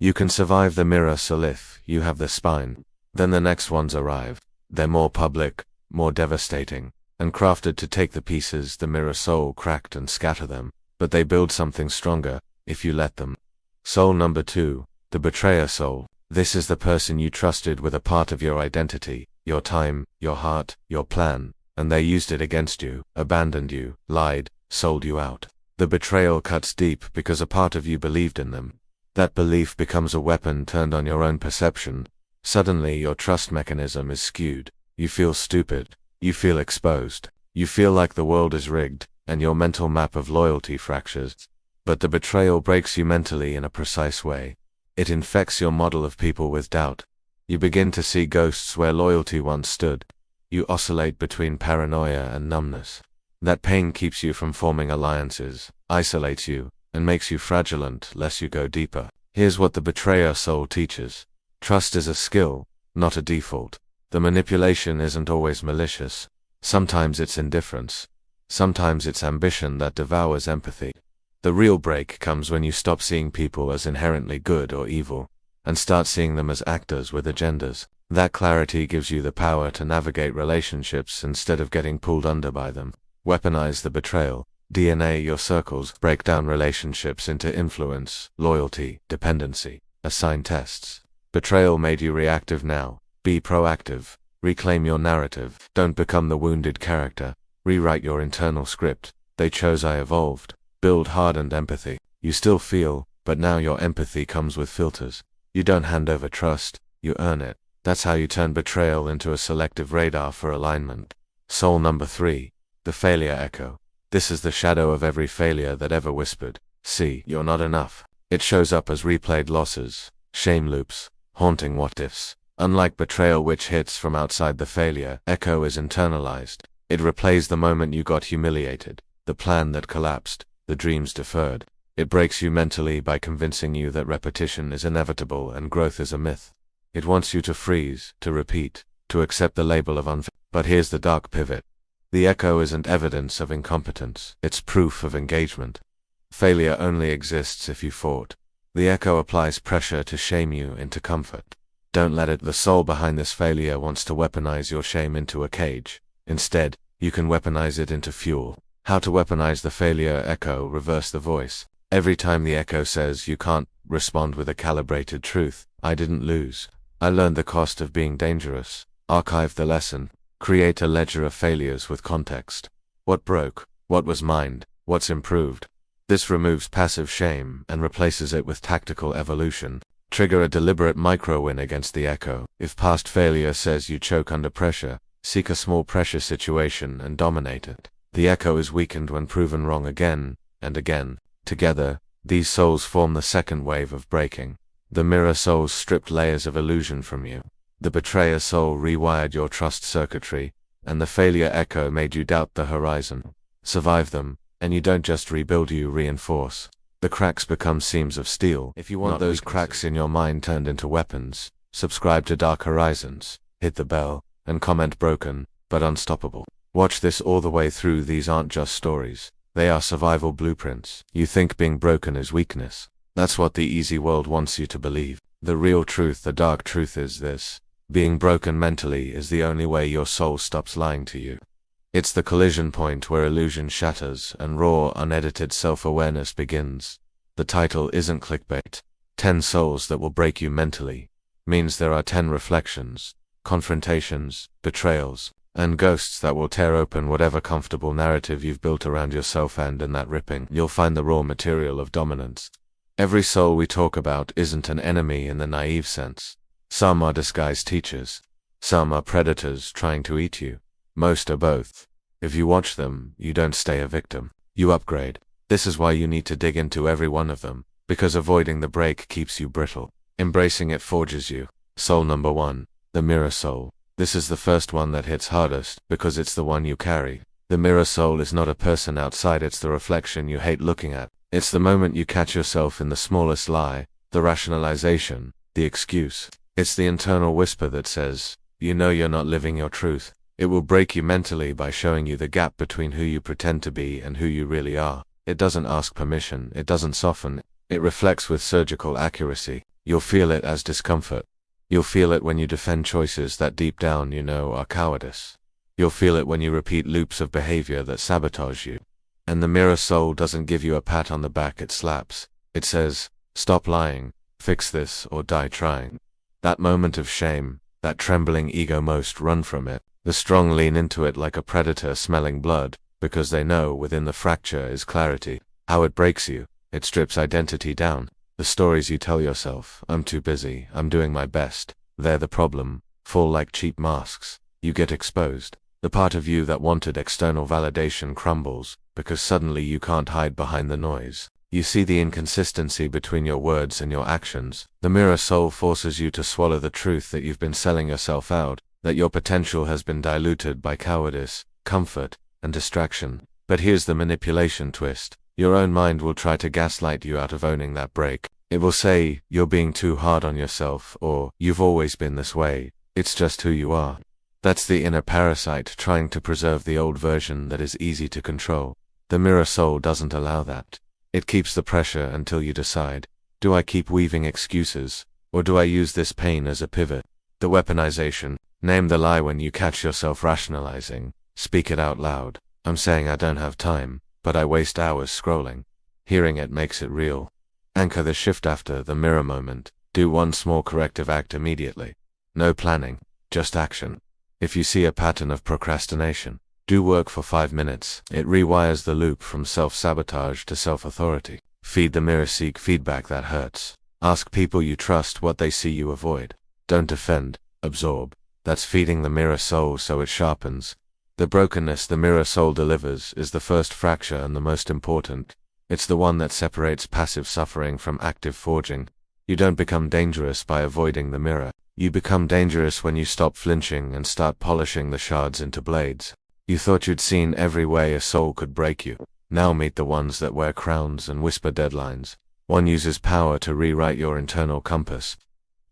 You can survive the mirror soul if you have the spine. Then the next ones arrive. They're more public, more devastating, and crafted to take the pieces the mirror soul cracked and scatter them, but they build something stronger, if you let them. Soul number 2, the betrayer soul. This is the person you trusted with a part of your identity, your time, your heart, your plan, and they used it against you, abandoned you, lied, sold you out. The betrayal cuts deep because a part of you believed in them. That belief becomes a weapon turned on your own perception. Suddenly your trust mechanism is skewed. You feel stupid. You feel exposed. You feel like the world is rigged, and your mental map of loyalty fractures. But the betrayal breaks you mentally in a precise way. It infects your model of people with doubt. You begin to see ghosts where loyalty once stood. You oscillate between paranoia and numbness. That pain keeps you from forming alliances, isolates you, and makes you fraudulent lest you go deeper. Here's what the betrayer soul teaches. Trust is a skill, not a default. The manipulation isn't always malicious. Sometimes it's indifference. Sometimes it's ambition that devours empathy. The real break comes when you stop seeing people as inherently good or evil, and start seeing them as actors with agendas. That clarity gives you the power to navigate relationships instead of getting pulled under by them. Weaponize the betrayal. DNA your circles. Break down relationships into influence, loyalty, dependency. Assign tests. Betrayal made you reactive now. Be proactive. Reclaim your narrative. Don't become the wounded character. Rewrite your internal script. They chose, I evolved. Build hardened empathy. You still feel, but now your empathy comes with filters. You don't hand over trust, you earn it. That's how you turn betrayal into a selective radar for alignment. Soul number 3. The failure echo. This is the shadow of every failure that ever whispered, "See, you're not enough." It shows up as replayed losses, shame loops, haunting what-ifs. Unlike betrayal, which hits from outside, the failure echo is internalized. It replays the moment you got humiliated, the plan that collapsed, the dreams deferred. It breaks you mentally by convincing you that repetition is inevitable and growth is a myth. It wants you to freeze, to repeat, to accept the label of unfit. But here's the dark pivot. The echo isn't evidence of incompetence, it's proof of engagement. Failure only exists if you fought. The echo applies pressure to shame you into comfort. Don't let it. The soul behind this failure wants to weaponize your shame into a cage. Instead, you can weaponize it into fuel. How to weaponize the failure echo? Reverse the voice. Every time the echo says you can't, respond with a calibrated truth. I didn't lose. I learned the cost of being dangerous. Archive the lesson. Create a ledger of failures with context. What broke? What was mined? What's improved? This removes passive shame and replaces it with tactical evolution. Trigger a deliberate micro-win against the echo. If past failure says you choke under pressure, seek a small pressure situation and dominate it. The echo is weakened when proven wrong again and again. Together, these souls form the second wave of breaking. The mirror souls stripped layers of illusion from you. The betrayer soul rewired your trust circuitry, and the failure echo made you doubt the horizon. Survive them, and you don't just rebuild, you reinforce. The cracks become seams of steel. If you want those cracks in your mind turned into weapons, subscribe to Dark Horizons, hit the bell, and comment broken, but unstoppable. Watch this all the way through. These aren't just stories. They are survival blueprints. You think being broken is weakness. That's what the easy world wants you to believe. The real truth, the dark truth is this. Being broken mentally is the only way your soul stops lying to you. It's the collision point where illusion shatters and raw, unedited self-awareness begins. The title isn't clickbait. 10 souls that will break you mentally means there are 10 reflections, confrontations, betrayals, and ghosts that will tear open whatever comfortable narrative you've built around yourself, and in that ripping, you'll find the raw material of dominance. Every soul we talk about isn't an enemy in the naive sense. Some are disguised teachers. Some are predators trying to eat you. Most are both. If you watch them, you don't stay a victim. You upgrade. This is why you need to dig into every one of them, because avoiding the break keeps you brittle. Embracing it forges you. Soul number 1, the mirror soul. This is the first one that hits hardest, because it's the one you carry. The mirror soul is not a person outside, it's the reflection you hate looking at. It's the moment you catch yourself in the smallest lie, the rationalization, the excuse. It's the internal whisper that says, you know you're not living your truth. It will break you mentally by showing you the gap between who you pretend to be and who you really are. It doesn't ask permission, it doesn't soften, it reflects with surgical accuracy. You'll feel it as discomfort. You'll feel it when you defend choices that deep down you know are cowardice. You'll feel it when you repeat loops of behavior that sabotage you. And the mirror soul doesn't give you a pat on the back, it slaps. It says, stop lying, fix this, or die trying. That moment of shame, that trembling ego, most run from it. The strong lean into it like a predator smelling blood, because they know within the fracture is clarity. How it breaks you, it strips identity down. The stories you tell yourself, I'm too busy, I'm doing my best, they're the problem, fall like cheap masks. You get exposed. The part of you that wanted external validation crumbles, because suddenly you can't hide behind the noise. You see the inconsistency between your words and your actions. The mirror soul forces you to swallow the truth that you've been selling yourself out, that your potential has been diluted by cowardice, comfort, and distraction. But here's the manipulation twist. Your own mind will try to gaslight you out of owning that break. It will say, you're being too hard on yourself, or, you've always been this way, it's just who you are. That's the inner parasite trying to preserve the old version that is easy to control. The mirror soul doesn't allow that. It keeps the pressure until you decide, do I keep weaving excuses, or do I use this pain as a pivot? The weaponization. Name the lie when you catch yourself rationalizing. Speak it out loud. I'm saying I don't have time, but I waste hours scrolling. Hearing it makes it real. Anchor the shift after the mirror moment. Do one small corrective act immediately. No planning, just action. If you see a pattern of procrastination, do work for 5 minutes. It rewires the loop from self-sabotage to self-authority. Feed the mirror, seek feedback that hurts. Ask people you trust what they see you avoid. Don't defend, absorb. That's feeding the mirror soul so it sharpens. The brokenness the mirror soul delivers is the first fracture and the most important. It's the one that separates passive suffering from active forging. You don't become dangerous by avoiding the mirror. You become dangerous when you stop flinching and start polishing the shards into blades. You thought you'd seen every way a soul could break you. Now meet the ones that wear crowns and whisper deadlines. One uses power to rewrite your internal compass.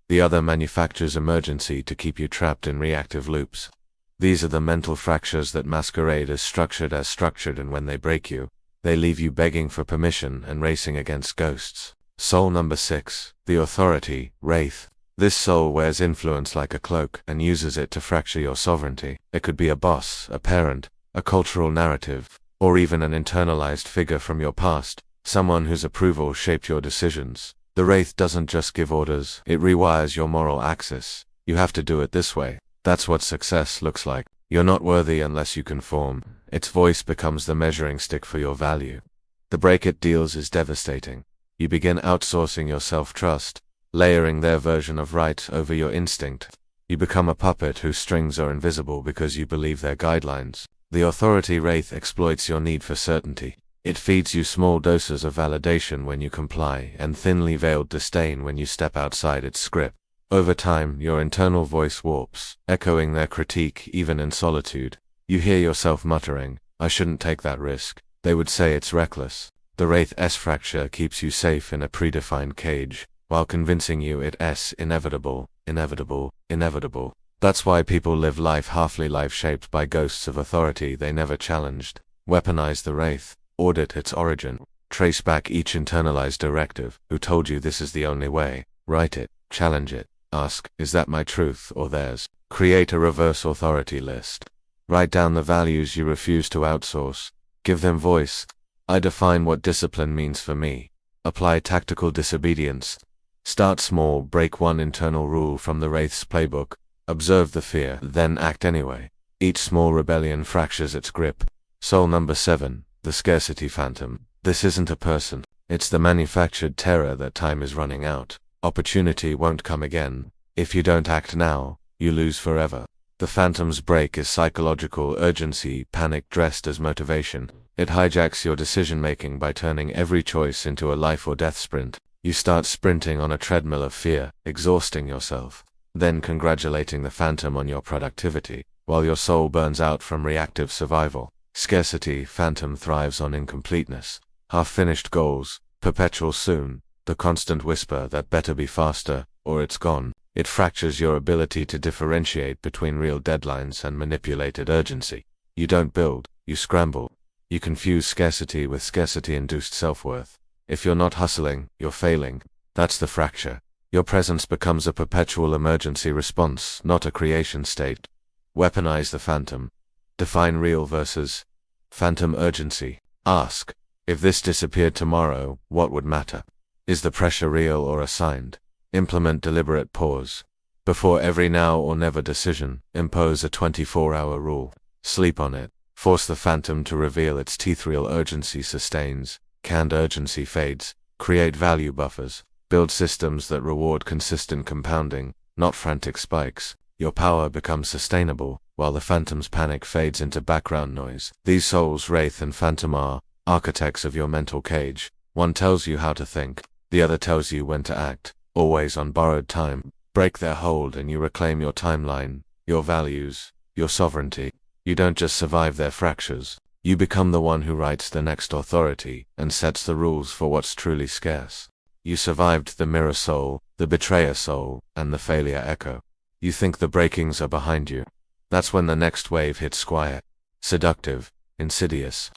The other manufactures emergency to keep you trapped in reactive loops. These are the mental fractures that masquerade as structured, and when they break you, they leave you begging for permission and racing against ghosts. Soul number 6, the Authority Wraith. This soul wears influence like a cloak and uses it to fracture your sovereignty. It could be a boss, a parent, a cultural narrative, or even an internalized figure from your past, someone whose approval shaped your decisions. The Wraith doesn't just give orders, it rewires your moral axis. You have to do it this way. That's what success looks like. You're not worthy unless you conform. Its voice becomes the measuring stick for your value. The break it deals is devastating. You begin outsourcing your self-trust, layering their version of right over your instinct. You become a puppet whose strings are invisible because you believe their guidelines. The Authority Wraith exploits your need for certainty. It feeds you small doses of validation when you comply and thinly veiled disdain when you step outside its script. Over time, your internal voice warps, echoing their critique even in solitude. You hear yourself muttering, I shouldn't take that risk. They would say it's reckless. The Wraith's fracture keeps you safe in a predefined cage, while convincing you it's inevitable, inevitable, inevitable. That's why people live life shaped by ghosts of authority they never challenged. Weaponize the Wraith, audit its origin, trace back each internalized directive. Who told you this is the only way? Write it, challenge it, ask, is that my truth or theirs? Create a reverse authority list. Write down the values you refuse to outsource. Give them voice. I define what discipline means for me. Apply tactical disobedience. Start small, break one internal rule from the Wraith's playbook. Observe the fear, then act anyway. Each small rebellion fractures its grip. Soul number 7, the Scarcity Phantom. This isn't a person. It's the manufactured terror that time is running out. Opportunity won't come again. If you don't act now, you lose forever. The Phantom's break is psychological urgency, panic dressed as motivation. It hijacks your decision-making by turning every choice into a life or death sprint. You start sprinting on a treadmill of fear, exhausting yourself, then congratulating the Phantom on your productivity, while your soul burns out from reactive survival. Scarcity Phantom thrives on incompleteness, half-finished goals, perpetual soon, the constant whisper that better be faster, or it's gone. It fractures your ability to differentiate between real deadlines and manipulated urgency. You don't build, you scramble. You confuse scarcity with scarcity-induced self-worth. If you're not hustling, you're failing. That's the fracture. Your presence becomes a perpetual emergency response, not a creation state. Weaponize the phantom. Define real versus phantom urgency. Ask, if this disappeared tomorrow, what would matter? Is the pressure real or assigned? Implement deliberate pause. Before every now or never decision, impose a 24-hour rule. Sleep on it. Force the phantom to reveal its teeth. Real urgency sustains, canned urgency fades. Create value buffers. Build systems that reward consistent compounding, not frantic spikes. Your power becomes sustainable, while the phantom's panic fades into background noise. These souls, Wraith and Phantom, are architects of your mental cage. One tells you how to think, the other tells you when to act, always on borrowed time. Break their hold and you reclaim your timeline, your values, your sovereignty. You don't just survive their fractures, you become the one who writes the next authority and sets the rules for what's truly scarce. You survived the mirror soul, the betrayer soul, and the failure echo. You think the breakings are behind you. That's when the next wave hits quiet, seductive, insidious.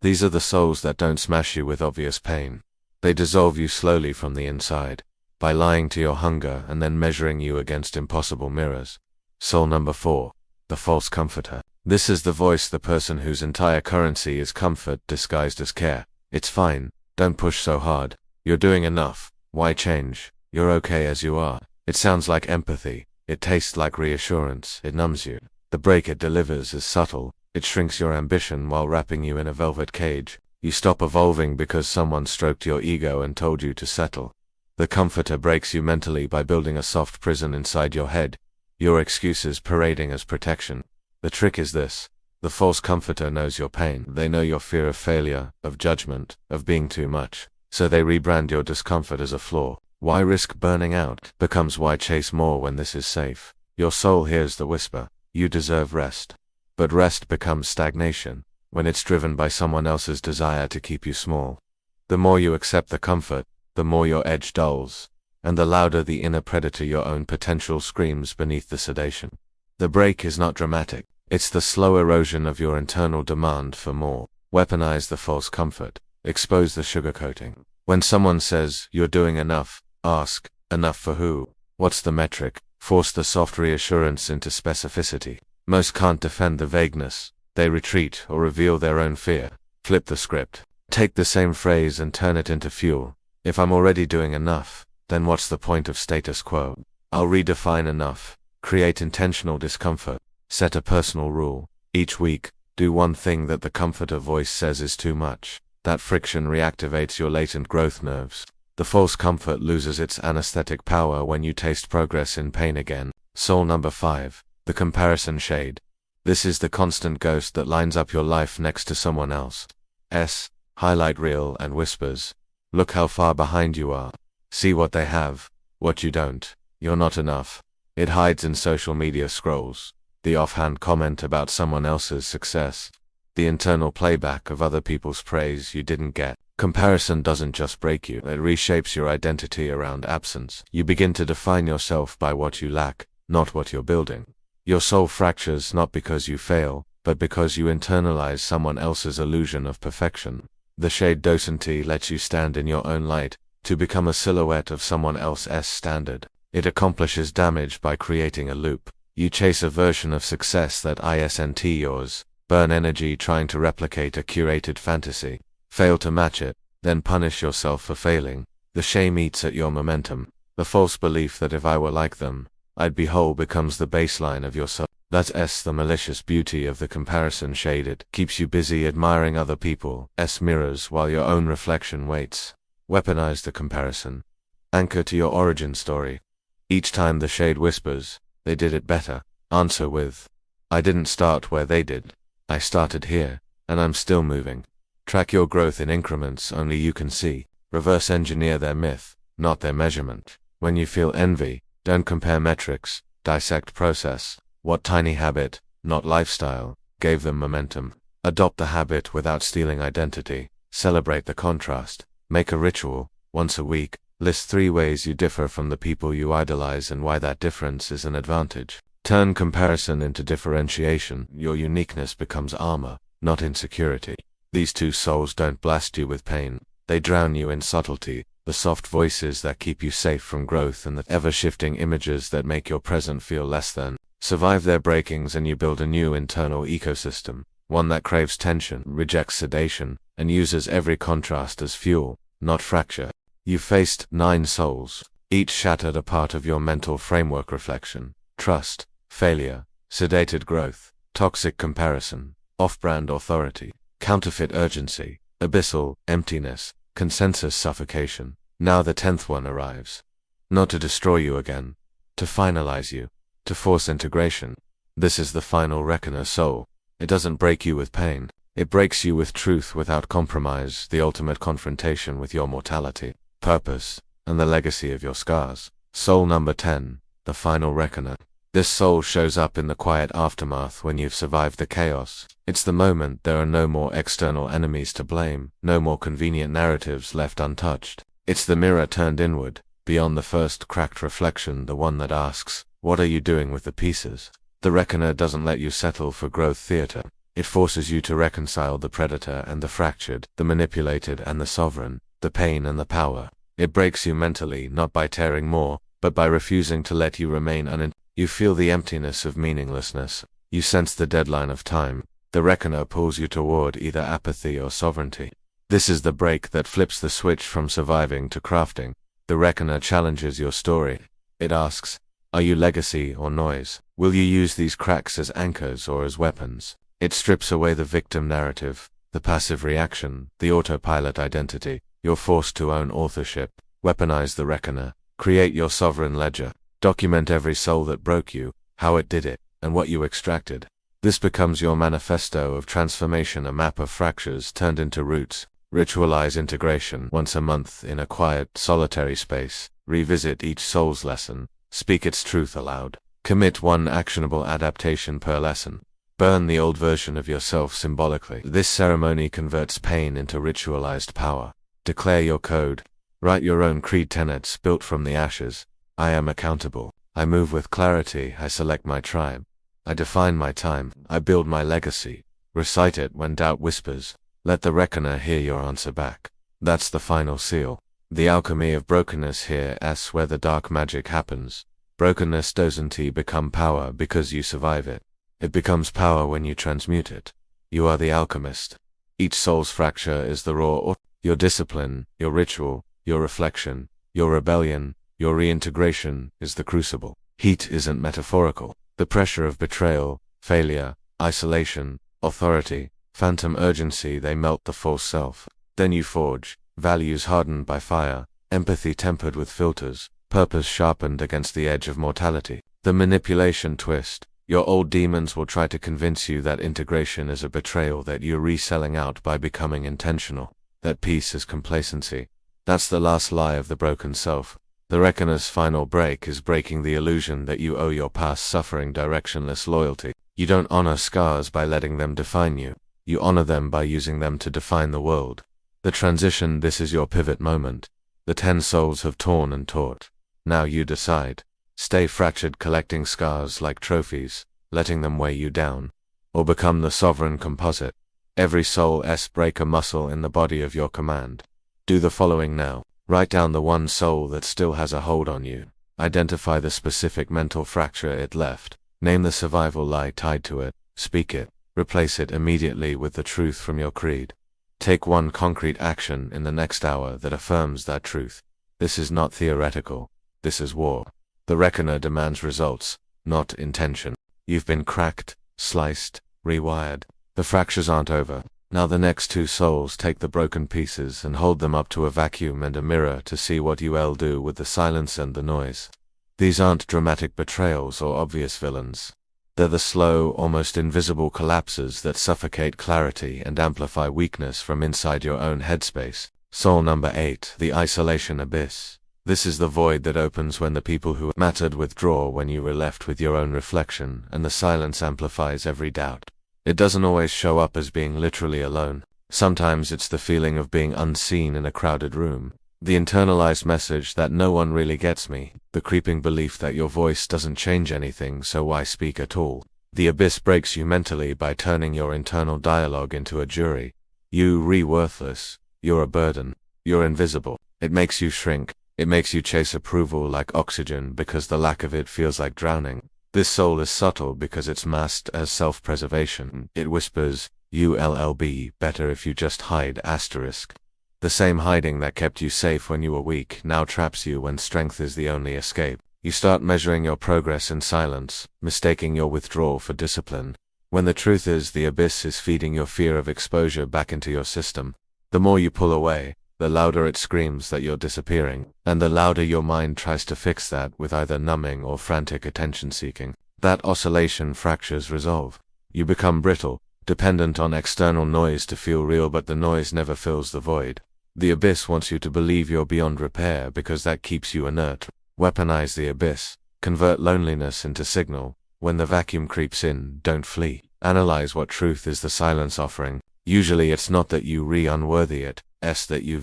These are the souls that don't smash you with obvious pain. They dissolve you slowly from the inside, by lying to your hunger and then measuring you against impossible mirrors. Soul number 4, the false comforter. This is the voice, the person whose entire currency is comfort disguised as care. It's fine, don't push so hard. You're doing enough, why change? You're okay as you are. It sounds like empathy, it tastes like reassurance, it numbs you. The break it delivers is subtle, it shrinks your ambition while wrapping you in a velvet cage. You stop evolving because someone stroked your ego and told you to settle. The comforter breaks you mentally by building a soft prison inside your head, your excuses parading as protection. The trick is this: the false comforter knows your pain. They know your fear of failure, of judgment, of being too much. So they rebrand your discomfort as a flaw. Why risk burning out becomes why chase more when this is safe. Your soul hears the whisper, you deserve rest. But rest becomes stagnation when it's driven by someone else's desire to keep you small. The more you accept the comfort, the more your edge dulls, and the louder the inner predator, your own potential, screams beneath the sedation. The break is not dramatic, it's the slow erosion of your internal demand for more. Weaponize the false comfort. Expose the sugarcoating. When someone says, you're doing enough, ask, enough for who? What's the metric? Force the soft reassurance into specificity. Most can't defend the vagueness. They retreat or reveal their own fear. Flip the script. Take the same phrase and turn it into fuel. If I'm already doing enough, then what's the point of status quo? I'll redefine enough. Create intentional discomfort. Set a personal rule. Each week, do one thing that the comforter voice says is too much. That friction reactivates your latent growth nerves. The false comfort loses its anesthetic power when you taste progress in pain again. Soul number 5, the comparison shade. This is the constant ghost that lines up your life next to someone else's. Highlight reel and whispers, look how far behind you are. See what they have, what you don't. You're not enough. It hides in social media scrolls, the offhand comment about someone else's success, the internal playback of other people's praise you didn't get. Comparison doesn't just break you, it reshapes your identity around absence. You begin to define yourself by what you lack, not what you're building. Your soul fractures not because you fail, but because you internalize someone else's illusion of perfection. The shade docility lets you stand in your own light, to become a silhouette of someone else's standard. It accomplishes damage by creating a loop. You chase a version of success that isn't yours, burn energy trying to replicate a curated fantasy, fail to match it, then punish yourself for failing. The shame eats at your momentum. The false belief that if I were like them, I'd be whole becomes the baseline of your soul. That's the malicious beauty of the comparison shade. It keeps you busy admiring other people's mirrors while your own reflection waits. Weaponize the comparison. Anchor to your origin story. Each time the shade whispers, they did it better, answer with, I didn't start where they did. I started here, and I'm still moving. Track your growth in increments only you can see. Reverse engineer their myth, not their measurement. When you feel envy, don't compare metrics, dissect process. What tiny habit, not lifestyle, gave them momentum? Adopt the habit without stealing identity. Celebrate the contrast. Make a ritual, once a week. List 3 ways you differ from the people you idolize and why that difference is an advantage. Turn comparison into differentiation. Your uniqueness becomes armor, not insecurity. These two souls don't blast you with pain. They drown you in subtlety. the soft voices that keep you safe from growth and the ever-shifting images that make your present feel less than. Survive their breakings and you build a new internal ecosystem, one that craves tension, rejects sedation, and uses every contrast as fuel, not fracture. You faced 9 souls, each shattered a part of your mental framework: reflection, trust, failure, sedated growth, toxic comparison, off-brand authority, counterfeit urgency, abyssal emptiness, consensus suffocation. Now the 10th one arrives. Not to destroy you again, to finalize you, to force integration. This is the final reckoner soul. It doesn't break you with pain. It breaks you with truth without compromise, the ultimate confrontation with your mortality, purpose, and the legacy of your scars. Soul number 10, the final reckoner. This soul shows up in the quiet aftermath when you've survived the chaos. It's the moment there are no more external enemies to blame, no more convenient narratives left untouched. It's the mirror turned inward, beyond the first cracked reflection, the one that asks, what are you doing with the pieces? The reckoner doesn't let you settle for growth theater. It forces you to reconcile the predator and the fractured, the manipulated and the sovereign, the pain and the power. It breaks you mentally, not by tearing more, but by refusing to let you remain You feel the emptiness of meaninglessness. You sense the deadline of time. The reckoner pulls you toward either apathy or sovereignty. This is the break that flips the switch from surviving to crafting. The reckoner challenges your story. It asks, are you legacy or noise? Will you use these cracks as anchors or as weapons? It strips away the victim narrative, the passive reaction, the autopilot identity. You're forced to own authorship. Weaponize the reckoner. Create your sovereign ledger. Document every soul that broke you, how it did it, and what you extracted. This becomes your manifesto of transformation, a map of fractures turned into roots. Ritualize integration once a month in a quiet, solitary space. Revisit each soul's lesson. Speak its truth aloud. Commit one actionable adaptation per lesson. Burn the old version of yourself symbolically. This ceremony converts pain into ritualized power. Declare your code. Write your own creed tenets built from the ashes. I am accountable. I move with clarity. I select my tribe. I define my time. I build my legacy. Recite it when doubt whispers. Let the reckoner hear your answer back. That's the final seal. The alchemy of brokenness here is where the dark magic happens. Brokenness doesn't become power because you survive it. It becomes power when you transmute it. You are the alchemist. Each soul's fracture is the raw your discipline, your ritual, your reflection, your rebellion, your reintegration is the crucible. Heat isn't metaphorical. The pressure of betrayal, failure, isolation, authority, phantom urgency, they melt the false self. Then you forge, values hardened by fire, empathy tempered with filters, purpose sharpened against the edge of mortality. The manipulation twist. Your old demons will try to convince you that integration is a betrayal, that you're reselling out by becoming intentional, that peace is complacency. That's the last lie of the broken self. The reckoner's final break is breaking the illusion that you owe your past suffering directionless loyalty. You don't honor scars by letting them define you. You honor them by using them to define the world. The transition, this is your pivot moment. The 10 souls have torn and taught. Now you decide. Stay fractured, collecting scars like trophies, letting them weigh you down. Or become the sovereign composite. Every soul break a muscle in the body of your command. Do the following now. Write down the one soul that still has a hold on you. Identify the specific mental fracture it left. Name the survival lie tied to it. Speak it. Replace it immediately with the truth from your creed. Take one concrete action in the next hour that affirms that truth. This is not theoretical. This is war. The reckoner demands results, not intention. You've been cracked, sliced, rewired. The fractures aren't over. Now the next 2 souls take the broken pieces and hold them up to a vacuum and a mirror to see what you'll do with the silence and the noise. These aren't dramatic betrayals or obvious villains. They're the slow, almost invisible collapses that suffocate clarity and amplify weakness from inside your own headspace. Soul number 8, the isolation abyss. This is the void that opens when the people who mattered withdraw, when you were left with your own reflection, and the silence amplifies every doubt. It doesn't always show up as being literally alone. Sometimes it's the feeling of being unseen in a crowded room. The internalized message that no one really gets me. The creeping belief that your voice doesn't change anything, so why speak at all? The abyss breaks you mentally by turning your internal dialogue into a jury. You're worthless. You're a burden. You're invisible. It makes you shrink. It makes you chase approval like oxygen because the lack of it feels like drowning. This soul is subtle because it's masked as self-preservation. It whispers, "You'll be better if you just hide." The same hiding that kept you safe when you were weak now traps you when strength is the only escape. You start measuring your progress in silence, mistaking your withdrawal for discipline, when the truth is the abyss is feeding your fear of exposure back into your system. The more you pull away, the louder it screams that you're disappearing, and the louder your mind tries to fix that with either numbing or frantic attention-seeking. That oscillation fractures resolve. You become brittle, dependent on external noise to feel real, but the noise never fills the void. The abyss wants you to believe you're beyond repair because that keeps you inert. Weaponize the abyss. Convert loneliness into signal. When the vacuum creeps in, don't flee. Analyze what truth is the silence offering. Usually it's not that you unworthy it, it's that you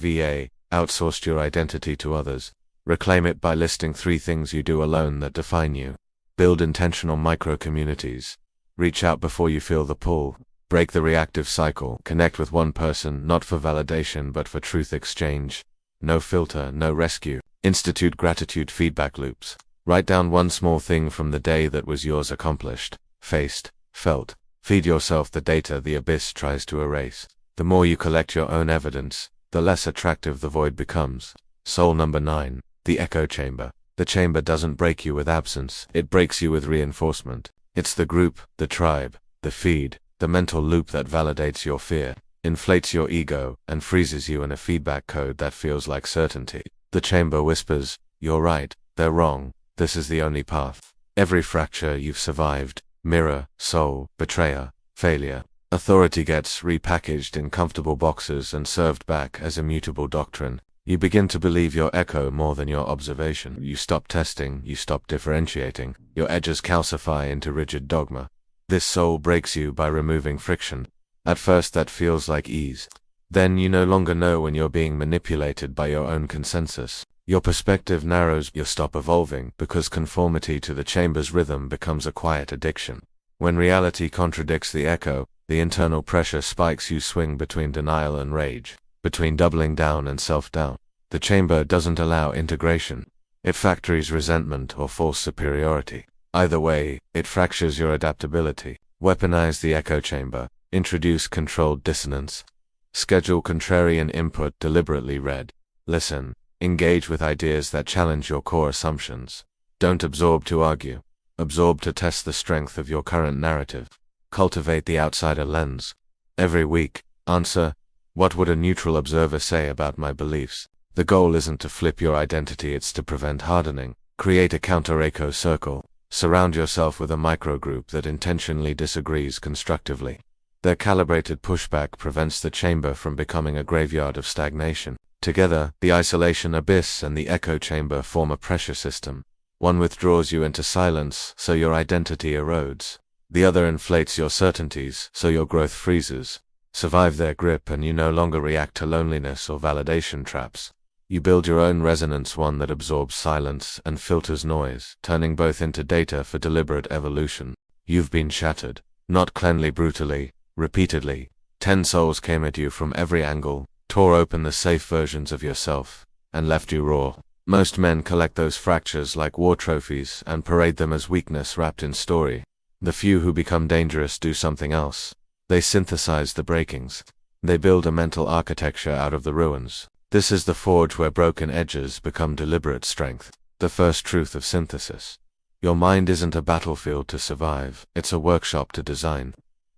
outsourced your identity to others. Reclaim it by listing 3 things you do alone that define you. Build intentional micro-communities. Reach out before you feel the pull. Break the reactive cycle. Connect with one person, not for validation but for truth exchange. No filter, no rescue. Institute gratitude feedback loops. Write down one small thing from the day that was yours accomplished, faced, felt. Feed yourself the data the abyss tries to erase. The more you collect your own evidence, the less attractive the void becomes. Soul number 9, the echo chamber. The chamber doesn't break you with absence, it breaks you with reinforcement. It's the group, the tribe, the feed, the mental loop that validates your fear, inflates your ego, and freezes you in a feedback code that feels like certainty. The chamber whispers, "You're right, they're wrong, this is the only path." Every fracture you've survived, mirror, soul, betrayer, failure. Authority gets repackaged in comfortable boxes and served back as immutable doctrine. You begin to believe your echo more than your observation. You stop testing, you stop differentiating. Your edges calcify into rigid dogma. This soul breaks you by removing friction. At first that feels like ease. Then you no longer know when you're being manipulated by your own consensus. Your perspective narrows, you stop evolving, because conformity to the chamber's rhythm becomes a quiet addiction. When reality contradicts the echo, the internal pressure spikes. You swing between denial and rage, between doubling down and self-doubt. The chamber doesn't allow integration. It factories resentment or false superiority. Either way, it fractures your adaptability. Weaponize the echo chamber. Introduce controlled dissonance. Schedule contrarian input deliberately read. Listen. Engage with ideas that challenge your core assumptions. Don't absorb to argue. Absorb to test the strength of your current narrative. Cultivate the outsider lens. Every week, answer, what would a neutral observer say about my beliefs? The goal isn't to flip your identity, it's to prevent hardening. Create a counter-echo circle. Surround yourself with a microgroup that intentionally disagrees constructively. Their calibrated pushback prevents the chamber from becoming a graveyard of stagnation. Together, the isolation abyss and the echo chamber form a pressure system. One withdraws you into silence, so your identity erodes. The other inflates your certainties, so your growth freezes. Survive their grip and you no longer react to loneliness or validation traps. You build your own resonance, one that absorbs silence and filters noise, turning both into data for deliberate evolution. You've been shattered, not cleanly brutally, repeatedly. 10 souls came at you from every angle, tore open the safe versions of yourself, and left you raw. Most men collect those fractures like war trophies and parade them as weakness wrapped in story. The few who become dangerous do something else. They synthesize the breakings. They build a mental architecture out of the ruins. This is the forge where broken edges become deliberate strength. The first truth of synthesis. Your mind isn't a battlefield to survive, it's a workshop to design.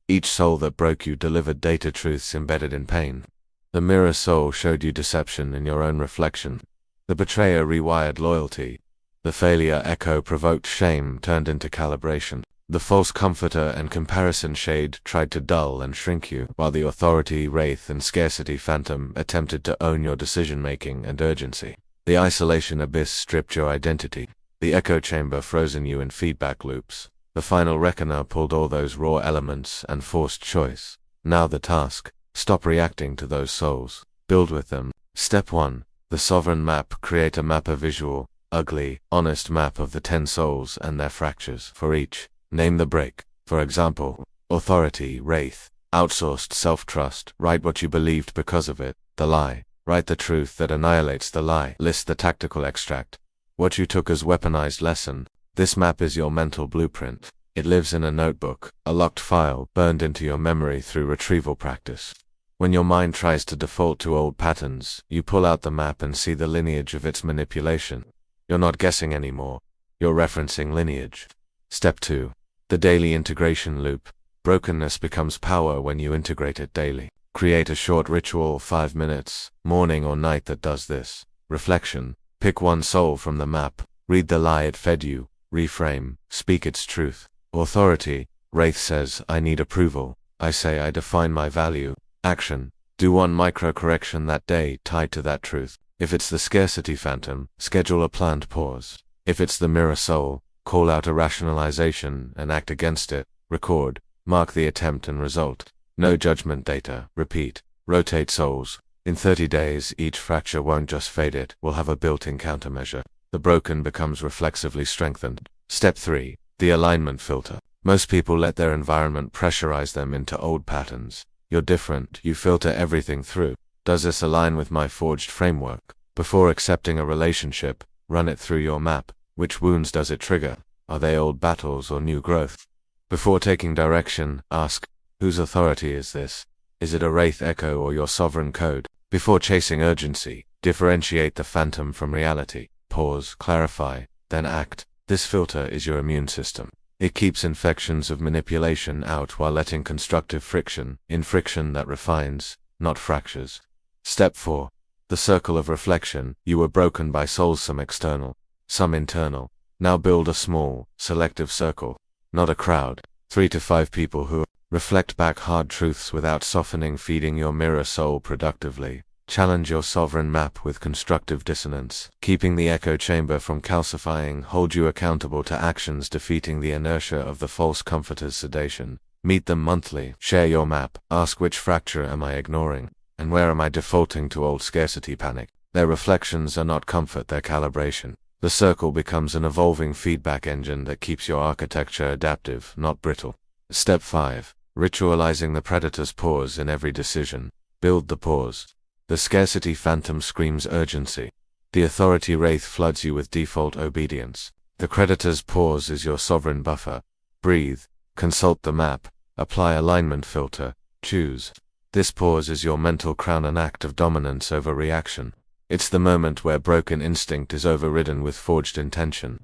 Each soul that broke you delivered data truths embedded in pain. The mirror soul showed you deception in your own reflection. The betrayer rewired loyalty. The failure echo provoked shame turned into calibration. The false comforter and comparison shade tried to dull and shrink you, while the authority, wraith, and scarcity phantom attempted to own your decision-making and urgency. The isolation abyss stripped your identity. The echo chamber frozen you in feedback loops. The final reckoner pulled all those raw elements and forced choice. Now the task. Stop reacting to those souls. Build with them. Step 1. The sovereign map. Create a map, a visual, ugly, honest map of the 10 souls and their fractures. For each, name the break. For example, authority, wraith, outsourced self-trust. Write what you believed because of it. The lie. Write the truth that annihilates the lie. List the tactical extract. What you took as weaponized lesson. This map is your mental blueprint. It lives in a notebook, a locked file, burned into your memory through retrieval practice. When your mind tries to default to old patterns, you pull out the map and see the lineage of its manipulation. You're not guessing anymore. You're referencing lineage. Step 2. The daily integration loop. Brokenness becomes power when you integrate it daily. Create a short ritual, 5 minutes, morning or night, that does this. Reflection. Pick one soul from the map. Read the lie it fed you. Reframe. Speak its truth. Authority. Wraith says, I need approval. I say, I define my value. Action. Do one micro-correction that day tied to that truth. If it's the scarcity phantom, schedule a planned pause. If it's the mirror soul, call out a rationalization and act against it. Record. Mark the attempt and result. No judgment data. Repeat. Rotate souls. In 30 days, each fracture won't just fade, it will have a built-in countermeasure. The broken becomes reflexively strengthened. Step 3. The alignment filter. Most people let their environment pressurize them into old patterns. You're different. You filter everything through. Does this align with my forged framework? Before accepting a relationship, run it through your map. Which wounds does it trigger? Are they old battles or new growth? Before taking direction, ask, whose authority is this? Is it a wraith echo or your sovereign code? Before chasing urgency, differentiate the phantom from reality. Pause, clarify, then act. This filter is your immune system. It keeps infections of manipulation out while letting constructive friction in, friction that refines, not fractures. Step 4. The circle of reflection. You were broken by souls, some external, some internal. Now build a small, selective circle, not a crowd. 3 to 5 people who reflect back hard truths without softening, feeding your mirror soul productively. Challenge your sovereign map with constructive dissonance, keeping the echo chamber from calcifying. Hold you accountable to actions defeating the inertia of the false comforter's sedation. Meet them monthly. Share your map. Ask, which fracture am I ignoring? And where am I defaulting to old scarcity panic? Their reflections are not comfort, they're calibration. The circle becomes an evolving feedback engine that keeps your architecture adaptive, not brittle. Step 5. Ritualizing the predator's pause in every decision. Build the pause. The scarcity phantom screams urgency. The authority wraith floods you with default obedience. The creditor's pause is your sovereign buffer. Breathe. Consult the map. Apply alignment filter. Choose. This pause is your mental crown, an act of dominance over reaction. It's the moment where broken instinct is overridden with forged intention.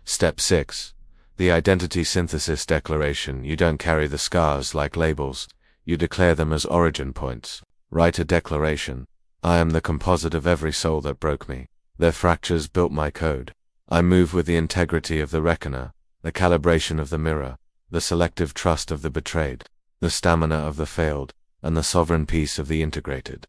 Step 6. The identity synthesis declaration. You don't carry the scars like labels. You declare them as origin points. Write a declaration. I am the composite of every soul that broke me. Their fractures built my code. I move with the integrity of the reckoner, the calibration of the mirror, the selective trust of the betrayed, the stamina of the failed, and the sovereign peace of the integrated.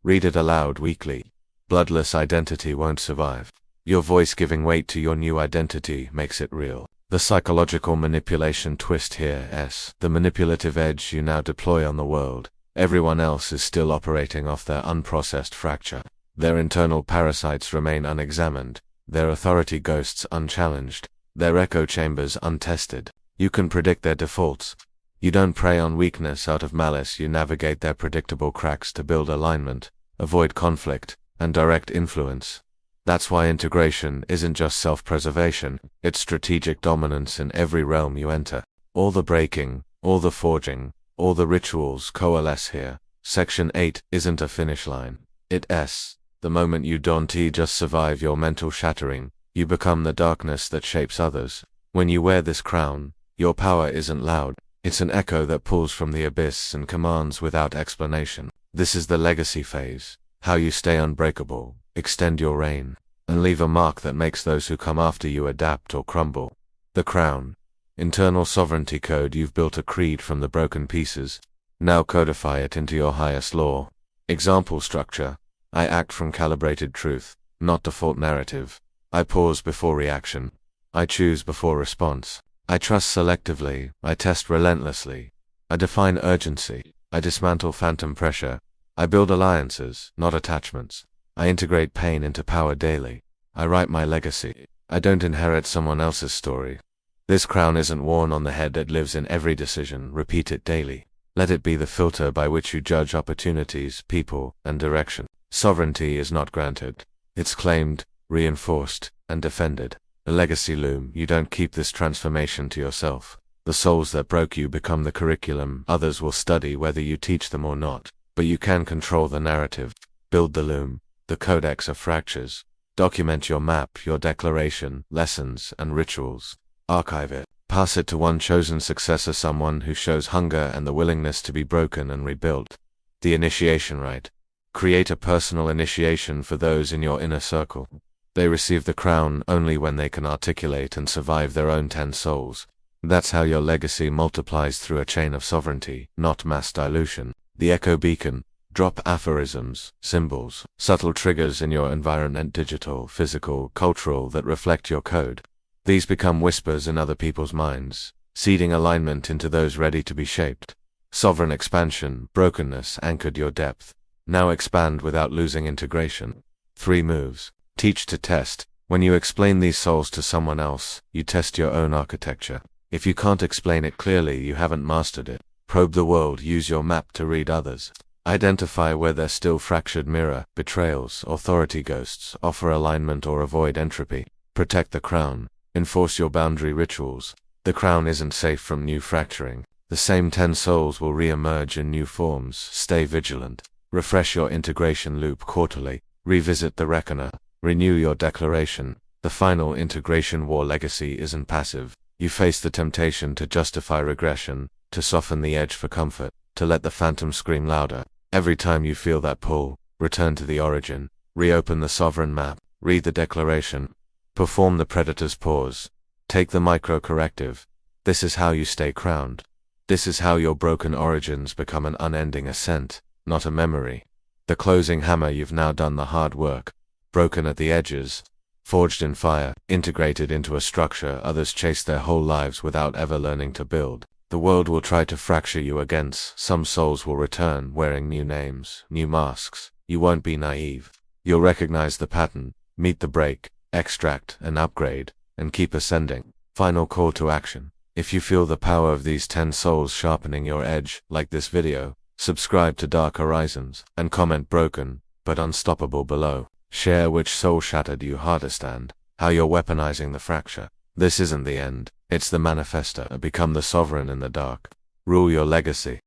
Read it aloud weekly. Bloodless identity won't survive. Your voice giving weight to your new identity makes it real. The psychological manipulation twist here is the manipulative edge you now deploy on the world. Everyone else is still operating off their unprocessed fracture. Their internal parasites remain unexamined, their authority ghosts unchallenged, their echo chambers untested. You can predict their defaults. You don't prey on weakness out of malice, you navigate their predictable cracks to build alignment, avoid conflict, and direct influence. That's why integration isn't just self-preservation, it's strategic dominance in every realm you enter. All the breaking, all the forging, all the rituals coalesce here. Section 8 isn't a finish line. It's the moment you don't just survive your mental shattering, you become the darkness that shapes others. When you wear this crown, your power isn't loud. It's an echo that pulls from the abyss and commands without explanation. This is the legacy phase. How you stay unbreakable, extend your reign, and leave a mark that makes those who come after you adapt or crumble. The crown. Internal sovereignty code. You've built a creed from the broken pieces. Now codify it into your highest law. Example structure. I act from calibrated truth, not default narrative. I pause before reaction. I choose before response. I trust selectively. I test relentlessly. I define urgency. I dismantle phantom pressure. I build alliances, not attachments. I integrate pain into power daily. I write my legacy. I don't inherit someone else's story. This crown isn't worn on the head, it lives in every decision. Repeat it daily. Let it be the filter by which you judge opportunities, people, and direction. Sovereignty is not granted. It's claimed, reinforced, and defended. A legacy loom. You don't keep this transformation to yourself. The souls that broke you become the curriculum others will study whether you teach them or not. But you can control the narrative. Build the loom, the codex of fractures. Document your map, your declaration, lessons, and rituals. Archive it. Pass it to one chosen successor, someone who shows hunger and the willingness to be broken and rebuilt. The initiation rite. Create a personal initiation for those in your inner circle. They receive the crown only when they can articulate and survive their own 10 souls. That's how your legacy multiplies through a chain of sovereignty, not mass dilution. The echo beacon. Drop aphorisms, symbols, subtle triggers in your environment, digital, physical, cultural, that reflect your code. These become whispers in other people's minds, seeding alignment into those ready to be shaped. Sovereign expansion. Brokenness anchored your depth. Now expand without losing integration. 3 moves. Teach to test. When you explain these souls to someone else, you test your own architecture. If you can't explain it clearly, you haven't mastered it. Probe the world. Use your map to read others. Identify where there's still fractured mirror, betrayals, authority ghosts. Offer alignment or avoid entropy. Protect the crown. Enforce your boundary rituals. The crown isn't safe from new fracturing. The same 10 souls will re-emerge in new forms. Stay vigilant. Refresh your integration loop quarterly. Revisit the reckoner. Renew your declaration. The final integration war legacy isn't passive. You face the temptation to justify regression, to soften the edge for comfort, to let the phantom scream louder. Every time you feel that pull, return to the origin. Reopen the sovereign map. Read the declaration. Perform the predator's pause. Take the micro-corrective. This is how you stay crowned. This is how your broken origins become an unending ascent, not a memory. The closing hammer. You've now done the hard work. Broken at the edges, forged in fire, integrated into a structure others chase their whole lives without ever learning to build. The world will try to fracture you again. Some souls will return wearing new names, new masks. You won't be naive. You'll recognize the pattern, meet the break, extract and upgrade, and keep ascending. Final call to action. If you feel the power of these 10 souls sharpening your edge, like this video, subscribe to Dark Horizons, and comment broken, but unstoppable below. Share which soul shattered you hardest and how you're weaponizing the fracture. This isn't the end, it's the manifesto. Become the sovereign in the dark. Rule your legacy.